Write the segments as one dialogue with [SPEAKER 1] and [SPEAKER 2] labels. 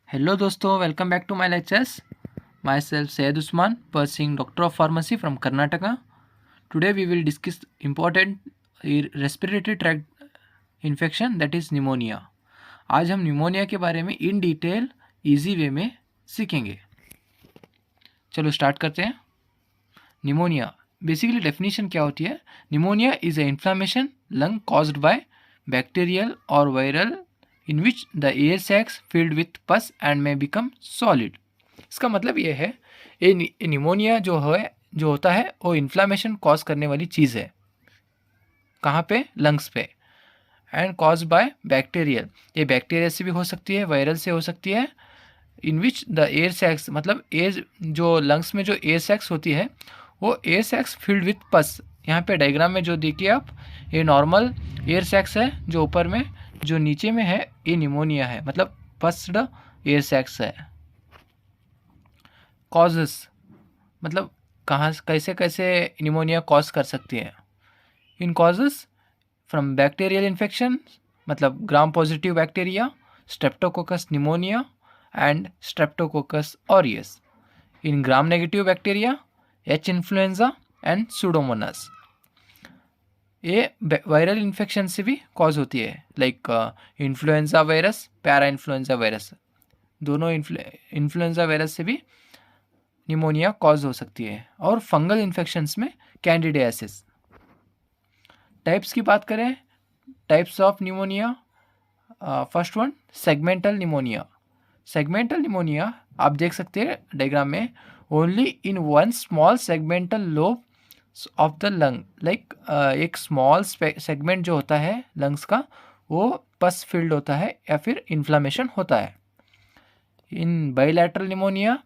[SPEAKER 1] Hello दोस्तों, welcome back to my lectures. Myself Syed Usman, pursuing Doctor of Pharmacy from Karnataka. Today we will discuss important respiratory tract infection, that is pneumonia. आज हम pneumonia के बारे में in detail easy way में सीखेंगे. चलो start करते हैं. न्यूमोनिया बेसिकली डेफिनेशन क्या होती है? Pneumonia is a inflammation lung caused by bacterial और viral in which the air sacs filled with pus and may become solid. इसका मतलब ये है, ये न्यूमोनिया जो होता है वो इन्फ्लामेशन कॉज करने वाली चीज़ है. कहाँ पे? लंग्स पे. एंड कॉज बाय बैक्टीरियल, ये बैक्टीरिया से भी हो सकती है, वायरल से हो सकती है. इन विच द एयर सैक्स, मतलब एयर जो लंग्स में जो एयर सैक्स होती है वो एयर सैक्स फिल्ड विथ पस. यहाँ पे डायग्राम में जो देखिए आप, ये नॉर्मल एयर सैक्स है जो ऊपर में, जो नीचे में है ये न्यूमोनिया है, मतलब पस्ड एयर सैक्स है. कॉजेस मतलब कहाँ कैसे कैसे न्यूमोनिया कॉज कर सकती है. इन कॉजेस फ्रॉम बैक्टीरियल इन्फेक्शन, मतलब gram positive bacteria, Streptococcus pneumonia and Streptococcus aureus. In gram negative bacteria, H influenza and Pseudomonas. ये वायरल इन्फेक्शन से भी कॉज होती है, like influenza virus, para influenza virus. दोनों इन्फ्लुएंजा वायरस से भी pneumonia cause हो सकती है. और फंगल इन्फेक्शंस में कैंडिडियासिस. टाइप्स की बात करें, types of pneumonia. First one, segmental pneumonia. Segmental pneumonia आप देख सकते हैं डायग्राम में, only in one small segmental lobe of the lung. Like एक स्मॉल सेगमेंट जो होता है लंग्स का वो पस फिल्ड होता है या फिर इन्फ्लामेशन होता है. इन बाइलैटरल न्यूमोनिया,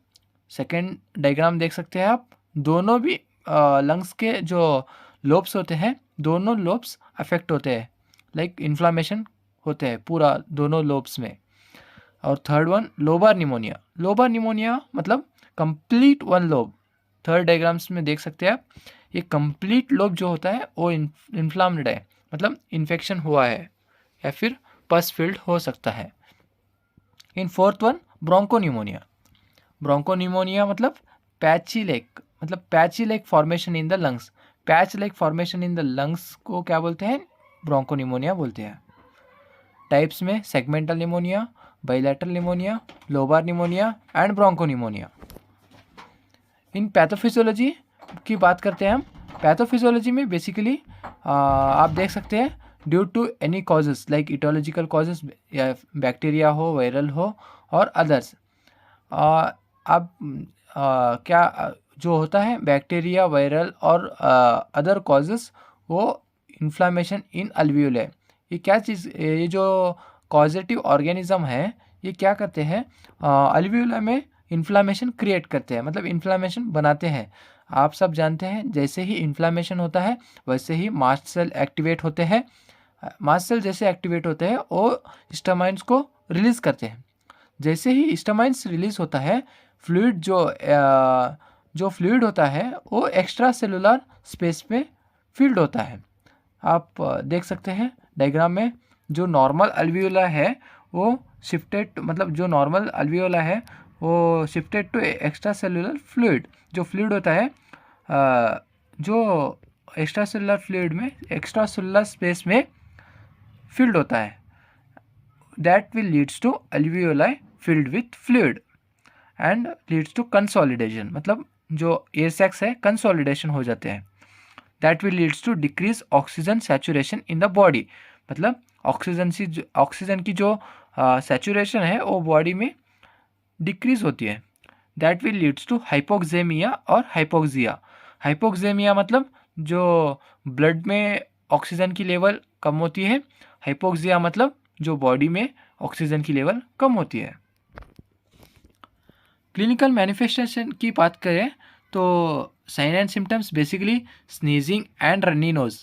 [SPEAKER 1] सेकेंड डायग्राम देख सकते हैं आप, दोनों भी लंग्स के जो लोब्स होते हैं दोनों लोब्स अफेक्ट होते हैं, लाइक इन्फ्लामेशन होते हैं पूरा दोनों लोब्स में. और third one, lobar pneumonia. Lobar pneumonia मतलब complete one lobe. Third diagrams में देख सकते हैं आप, ये कंप्लीट लोब जो होता है वो इन्फ्लाम्ड है, मतलब इन्फेक्शन हुआ है या फिर पस फिल्ड हो सकता है. In fourth one, bronchopneumonia. Bronchopneumonia मतलब patchy like formation in the lungs. Patch like formation in the lungs को क्या बोलते हैं? ब्रोंकोन्यूमोनिया बोलते हैं. टाइप्स में segmental pneumonia, bilateral pneumonia, lobar pneumonia and bronchopneumonia. In pathophysiology की बात करते हैं हम. पैथोफिजियोलॉजी में बेसिकली आप देख सकते हैं, due to any causes like etiological causes, या बैक्टीरिया हो, वायरल हो और अदर्स. अब क्या जो होता है बैक्टीरिया, वायरल और अदर कॉजेस, वो इन्फ्लामेशन इन अल्वियोले. ये क्या चीज़, ये जो कॉजेटिव ऑर्गेनिज्म है ये क्या करते हैं, अल्वियोला में इन्फ्लामेशन क्रिएट करते हैं, मतलब इन्फ्लामेशन बनाते हैं. आप सब जानते हैं जैसे ही इन्फ्लामेशन होता है वैसे ही मास्ट सेल एक्टिवेट होते हैं. मास्ट सेल जैसे एक्टिवेट होते हैं वो हिस्टामाइन्स को रिलीज़ करते हैं. जैसे ही हिस्टामाइन्स रिलीज होता है, फ्लूइड जो फ्लूइड होता है वो एक्स्ट्रा सेलुलर स्पेस में फील्ड होता है. आप देख सकते हैं डायग्राम में, जो नॉर्मल अल्वियोला है वो शिफ्टेड, मतलब जो नॉर्मल अल्वियोला है वो shifted to extra cellular fluid. जो फ्लूइड होता है जो एक्स्ट्रा सेलुलर फ्लूइड में एक्स्ट्रा सेलुलर स्पेस में फील्ड होता है, that will leads to alveoli filled with fluid and leads to consolidation. मतलब जो एयर सैक्स है कंसोलिडेशन हो जाते हैं. that will leads to decrease oxygen saturation in the body. मतलब ऑक्सीजन की जो सैचुरेशन है वो बॉडी में डिक्रीज होती है. that will leads to hypoxemia और हाइपोक्सिया. हाइपोक्सेमिया मतलब जो ब्लड में ऑक्सीजन की लेवल कम होती है, हाइपोक्सिया मतलब जो बॉडी में ऑक्सीजन की लेवल कम होती है. क्लिनिकल मैनिफेस्टेशन की बात करें तो sign and symptoms basically sneezing and runny nose.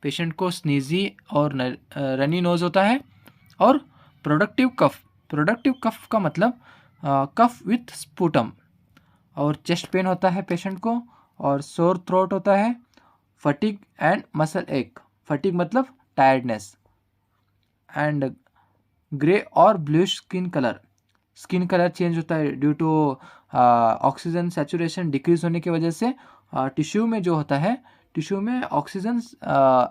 [SPEAKER 1] Patient को स्नीजी और रनी नोज होता है. और प्रोडक्टिव कफ का मतलब कफ विथ स्पूटम. और चेस्ट पेन होता है पेशेंट को, और सोर थ्रोट होता है. Fatigue and muscle ache. Fatigue मतलब टायर्डनेस. एंड ग्रे और bluish skin colour. Skin colour change होता है due to oxygen saturation decrease होने की वजह से टिश्यू में जो होता है, टिश्यू में ऑक्सीजन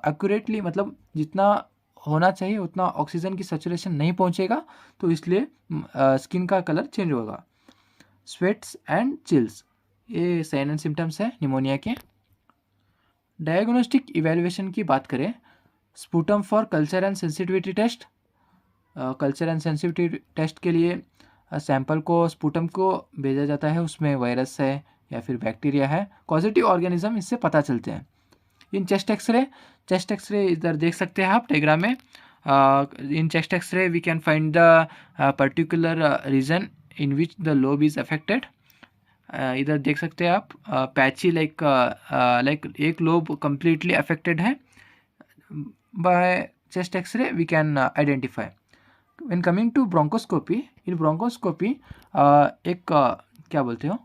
[SPEAKER 1] एक्यूरेटली मतलब जितना होना चाहिए उतना ऑक्सीजन की सैचुरेशन नहीं पहुंचेगा, तो इसलिए स्किन का कलर चेंज होगा। स्वेट्स एंड चिल्स, ये साइन एंड सिम्टम्स है निमोनिया के। डायग्नोस्टिक इवैल्यूएशन की बात करें, sputum for culture and sensitivity test. Culture and sensitivity test के लिए सैंपल को स्पूटम को भेजा जाता है, उसमें वायरस है या फिर बैक्टीरिया है, पॉजिटिव ऑर्गेनिज्म इससे पता चलते हैं। इन चेस्ट एक्सरे इधर देख सकते हैं आप डायग्राम में। In chest x-ray we can find the particular region in which the lobe is affected. इधर देख सकते हैं आप पैची लाइक एक लोब कंप्लीटली अफेक्टेड है। By chest x-ray we can identify. When coming to bronchoscopy, in bronchoscopy एक क्या बोलते हो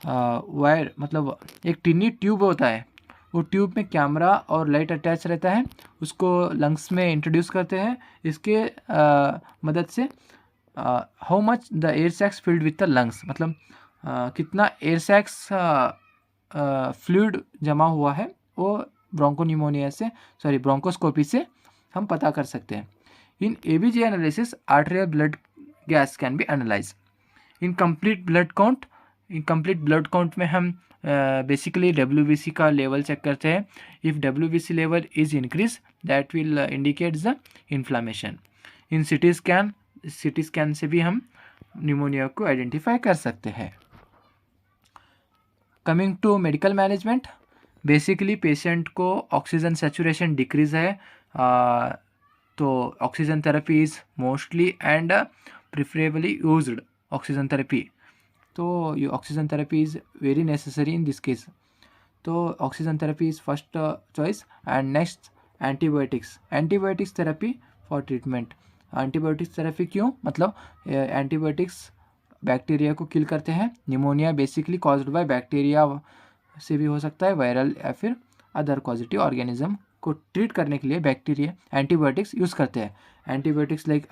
[SPEAKER 1] वायर मतलब एक टिन्नी ट्यूब होता है, वो ट्यूब में कैमरा और लाइट अटैच रहता है, उसको लंग्स में इंट्रोड्यूस करते हैं। इसके मदद से how much the air sacs filled with the lungs, मतलब कितना एयर सैक्स फ्लूइड जमा हुआ है, वो ब्रोंकोस्कोपी से हम पता कर सकते हैं। In ABG analysis arterial blood gas can be analyse. In complete blood count में हम बेसिकली WBC का लेवल चेक करते हैं। If WBC level is increase that will indicate the inflammation. In CT scan से भी हम निमोनिया को identify कर सकते हैं। Coming to medical management, basically patient को ऑक्सीजन सैचुरेशन डिक्रीज है, तो oxygen therapy is mostly and preferably used. Oxygen therapy, तो ये oxygen therapy is very necessary in this case. तो oxygen therapy is first choice. And next antibiotics therapy for treatment. Antibiotics therapy क्यों, मतलब antibiotics bacteria को kill करते हैं। Pneumonia basically caused by bacteria से भी हो सकता है, वायरल या फिर अदर पॉजिटिव ऑर्गेनिज्म को ट्रीट करने के लिए बैक्टीरिया एंटीबायोटिक्स यूज़ करते हैं। Antibiotics like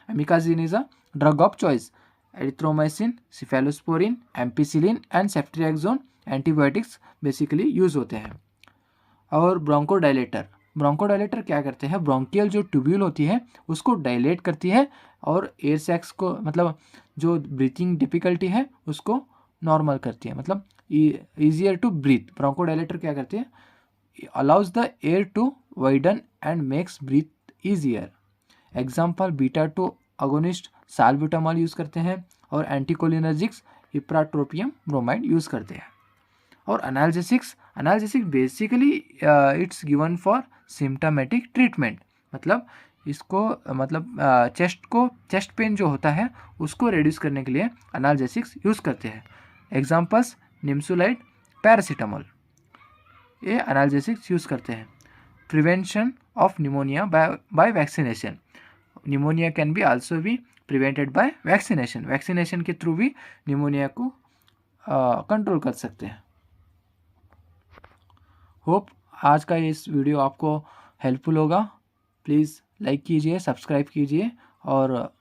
[SPEAKER 1] amikacin is a drug of choice. Erythromycin, cephalosporin, ampicillin and ceftriaxone antibiotics basically use होते हैं। और ब्रोंकोडायलेटर क्या करते हैं, ब्रोंकियल जो ट्यूब्यूल होती है उसको डायलेट करती है और एयर सैक्स को मतलब जो ब्रीथिंग डिफिकल्टी है उसको नॉर्मल करती है, मतलब ईजियर टू ब्रीथ। ब्रोंकोडायलेटर क्या करते हैं, allows the air to widen and makes breathe easier. Example beta 2 agonist salbutamol use करते हैं, और एंटीकोलिनर्जिक्स इप्राट्रोपियम ब्रोमाइड यूज़ करते हैं। और analgesics basically it's given for symptomatic treatment, मतलब इसको चेस्ट पेन जो होता है उसको रिड्यूस करने के लिए एनाल्जेसिक्स यूज़ करते हैं। एग्जाम्पल्स निम्सुलाइड, पैरासीटामोल, ये एनाल्जेसिक्स यूज़ करते हैं। Prevention of pneumonia by vaccination, pneumonia can be also be prevented by vaccination के थ्रू भी निमोनिया को कंट्रोल कर सकते हैं। होप आज का इस वीडियो आपको हेल्पफुल होगा। प्लीज़ लाइक कीजिए, सब्सक्राइब कीजिए और